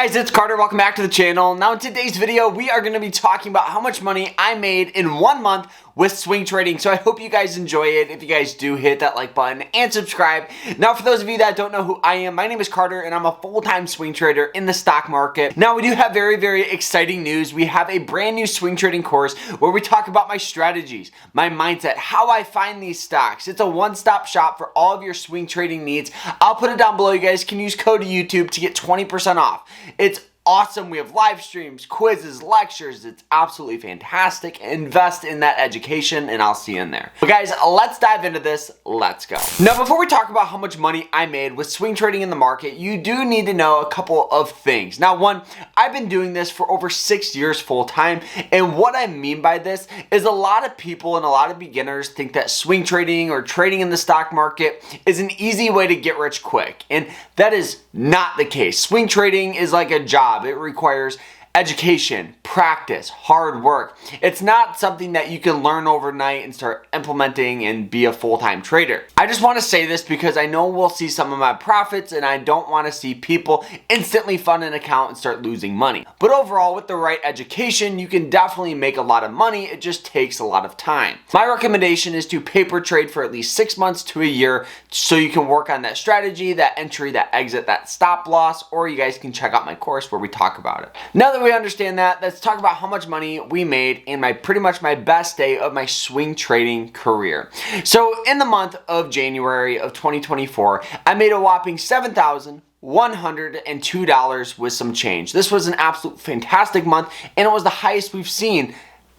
guys, it's Carter. Welcome back to the channel. Now in today's video, we are going to be talking about how much money I made in 1 month with swing trading. So I hope you guys enjoy it. If you guys do, hit that like button and subscribe. Now for those of you that don't know who I am, my name is Carter and I'm a full-time swing trader in the stock market. Now we do have very exciting news. We have a brand new swing trading course where we talk about my strategies, my mindset, how I find these stocks. It's a one-stop shop for all of your swing trading needs. I'll put it down below. You guys can use code YouTube to get 20% off. It's awesome. We have live streams, quizzes, lectures. It's absolutely fantastic. Invest in that education and I'll see you in there. But guys, let's dive into this. Let's go. Now, before we talk about how much money I made with swing trading in the market, you do need to know a couple of things. Now, one, I've been doing this for over 6 years full time. And what I mean by this is a lot of people and a lot of beginners think that swing trading or trading in the stock market is an easy way to get rich quick. And that is not the case. Swing trading is like a job. It requires education, practice, hard work. It's not something that you can learn overnight and start implementing and be a full-time trader. I just want to say this because I know we'll see some of my profits and I don't want to see people instantly fund an account and start losing money. But overall, with the right education, you can definitely make a lot of money. It just takes a lot of time. My recommendation is to paper trade for at least 6 months to a year so you can work on that strategy, that entry, that exit, that stop loss, or you guys can check out my course where we talk about it. Now that we understand that, let's talk about how much money we made in pretty much my best day of my swing trading career. So in the month of January of 2024, I made a whopping $7,102 with some change. This was an absolute fantastic month and it was the highest we've seen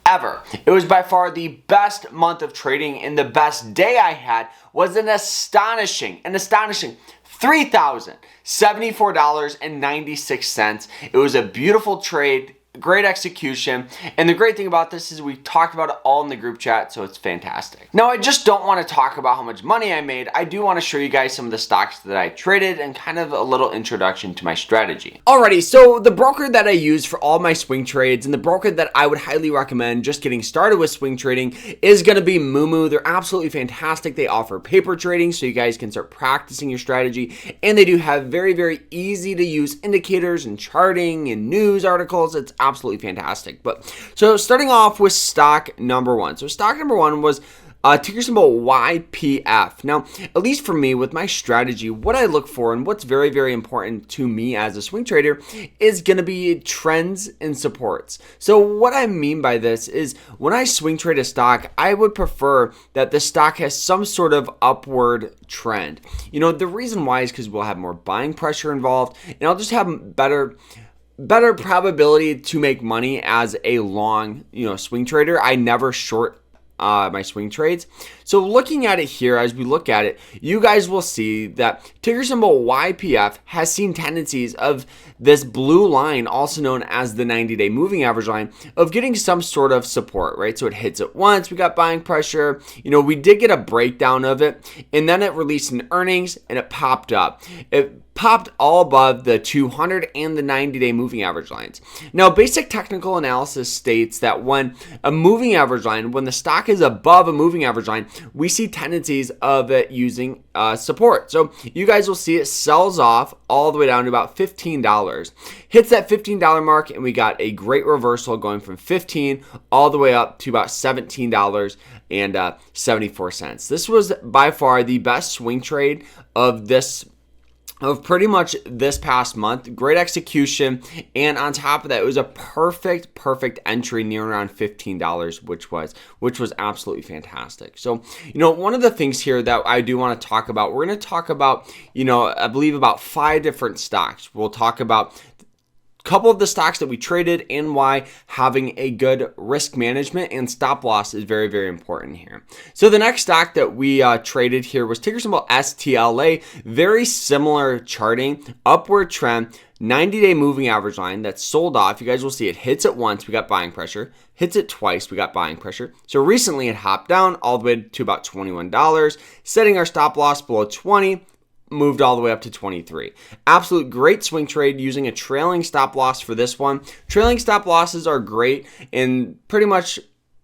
ever. It was by far the best month of trading and the best day I had was an astonishing $3,074.96. It was a beautiful trade, great execution, and the great thing about this is we talked about it all in the group chat, so it's fantastic. Now, I just don't want to talk about how much money I made. I do want to show you guys some of the stocks that I traded and kind of a little introduction to my strategy. Alrighty, so the broker that I use for all my swing trades and the broker that I would highly recommend just getting started with swing trading is going to be Moomoo. They're absolutely fantastic. They offer paper trading so you guys can start practicing your strategy, and they do have very easy to use indicators and charting and news articles. It's absolutely fantastic. But so starting off with stock number one. So stock number one was ticker symbol YPF. Now, at least for me with my strategy, what I look for and what's very important to me as a swing trader is going to be trends and supports. So what I mean by this is when I swing trade a stock, I would prefer that the stock has some sort of upward trend. You know, the reason why is because we'll have more buying pressure involved and I'll just have better probability to make money as a long, swing trader. I never short my swing trades. So looking at it here, as we look at it, you guys will see that ticker symbol YPF has seen tendencies of this blue line, also known as the 90-day moving average line, of getting some sort of support, right? So it hits it once, we got buying pressure, we did get a breakdown of it, and then it released an earnings and it popped up. It popped all above the 200 and the 90-day moving average lines. Now, basic technical analysis states that when a moving average line, when the stock is above a moving average line, we see tendencies of it using support. So you guys will see it sells off all the way down to about $15. Hits that $15 mark and we got a great reversal going from $15 all the way up to about $17.74. This was by far the best swing trade of pretty much this past month. Great execution, and on top of that, it was a perfect entry near around $15, which was absolutely fantastic. So, one of the things here that I do want to talk about, we're going to talk about, I believe about 5 different stocks. We'll talk about couple of the stocks that we traded and why having a good risk management and stop loss is very important here. So the next stock that we traded here was ticker symbol STLA. Very similar charting, upward trend, 90-day moving average line that's sold off. You guys will see it hits it once, we got buying pressure. Hits it twice, we got buying pressure. So recently it hopped down all the way to about $21, setting our stop loss below 20. Moved all the way up to 23. Absolute great swing trade using a trailing stop loss for this one. Trailing stop losses are great in pretty much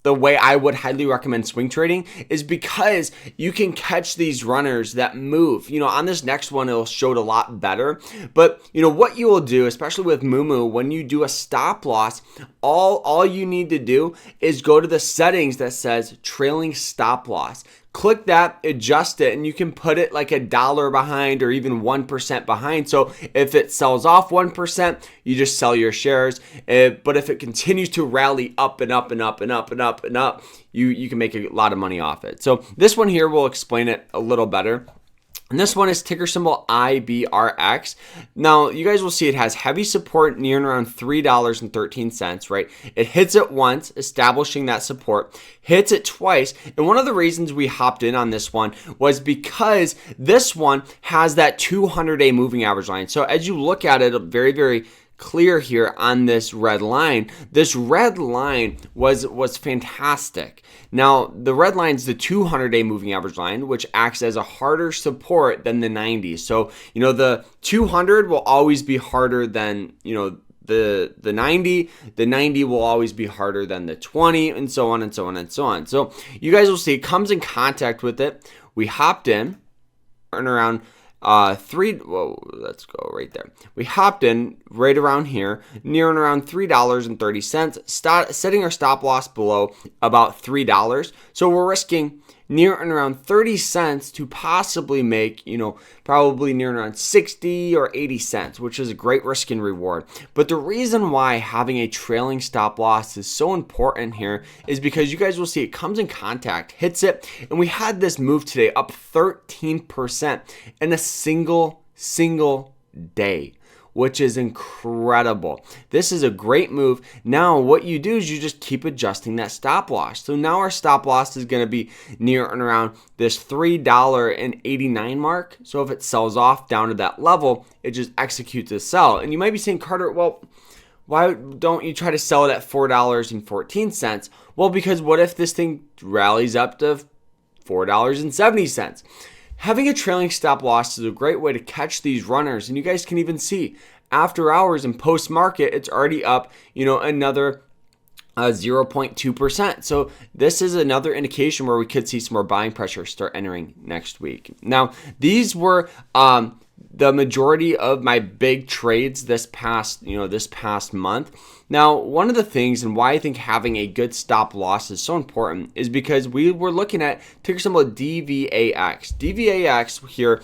the way I would highly recommend swing trading is because you can catch these runners that move. On this next one, it'll show it a lot better. But, what you will do, especially with Moomoo, when you do a stop loss, all you need to do is go to the settings that says trailing stop loss. Click that, adjust it, and you can put it like $1 behind or even 1% behind. So if it sells off 1%, you just sell your shares. But if it continues to rally up and up and up and up and up and up, you can make a lot of money off it. So this one here will explain it a little better. And this one is ticker symbol IBRX. Now, you guys will see it has heavy support near and around $3.13, right? It hits it once, establishing that support, hits it twice. And one of the reasons we hopped in on this one was because this one has that 200-day moving average line. So as you look at it, very, very clear here on this red line. This red line was fantastic. Now, the red line is the 200-day moving average line, which acts as a harder support than the 90. So, the 200 will always be harder than, the 90. The 90 will always be harder than the 20, and so on and so on and so on. So, you guys will see it comes in contact with it. We hopped in and around let's go right there. We hopped in right around here, near and around $3.30, setting our stop loss below about $3. So we're risking near and around 30 cents to possibly make, probably near and around 60 or 80 cents, which is a great risk and reward. But the reason why having a trailing stop loss is so important here is because you guys will see it comes in contact, hits it, and we had this move today up 13% in a single day, which is incredible. This is a great move. Now, what you do is you just keep adjusting that stop loss. So now our stop loss is going to be near and around this $3.89 mark. So if it sells off down to that level, it just executes a sell. And you might be saying, Carter, well, why don't you try to sell it at $4.14? Well, because what if this thing rallies up to $4.70? Having a trailing stop loss is a great way to catch these runners. And you guys can even see after hours and post market, it's already up, another 0.2%. So this is another indication where we could see some more buying pressure start entering next week. Now, these were the majority of my big trades this past month. Now, one of the things and why I think having a good stop loss is so important is because we were looking at ticker symbol DVAX. DVAX here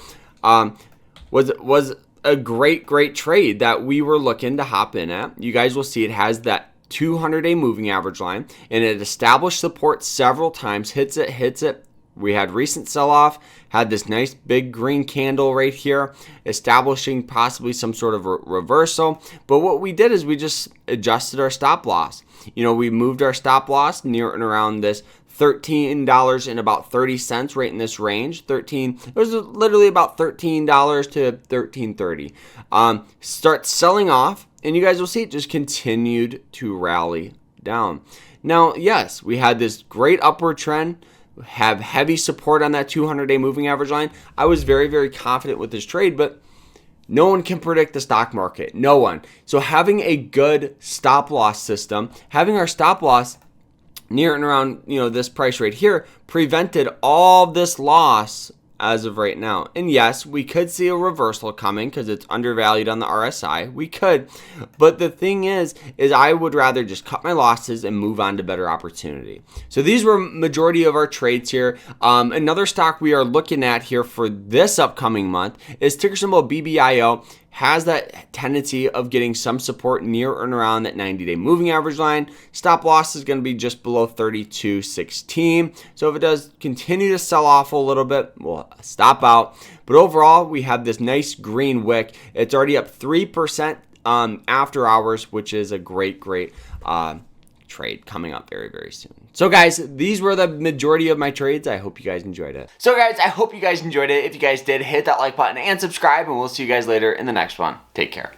was a great trade that we were looking to hop in at. You guys will see it has that 200-day moving average line, and it established support several times, hits it. We had recent sell-off, had this nice big green candle right here, establishing possibly some sort of reversal. But what we did is we just adjusted our stop loss. We moved our stop loss near and around this $13 and about 30 cents right in this range. It was literally about $13 to $13.30. Start selling off, and you guys will see it just continued to rally down. Now, yes, we had this great upward trend, have heavy support on that 200-day moving average line. I was very, very confident with this trade, but no one can predict the stock market. No one. So having a good stop loss system, having our stop loss near and around, this price right here, prevented all this loss as of right now. And yes, we could see a reversal coming because it's undervalued on the RSI. We could. But the thing is I would rather just cut my losses and move on to better opportunity. So these were majority of our trades here. Another stock we are looking at here for this upcoming month is ticker symbol BBIO. Has that tendency of getting some support near and around that 90-day moving average line. Stop loss is going to be just below 32.16. So if it does continue to sell off a little bit, we'll stop out. But overall, we have this nice green wick. It's already up 3% after hours, which is a great trade coming up very, very soon. So guys, these were the majority of my trades. I hope you guys enjoyed it. So guys, I hope you guys enjoyed it. If you guys did, hit that like button and subscribe, and we'll see you guys later in the next one. Take care.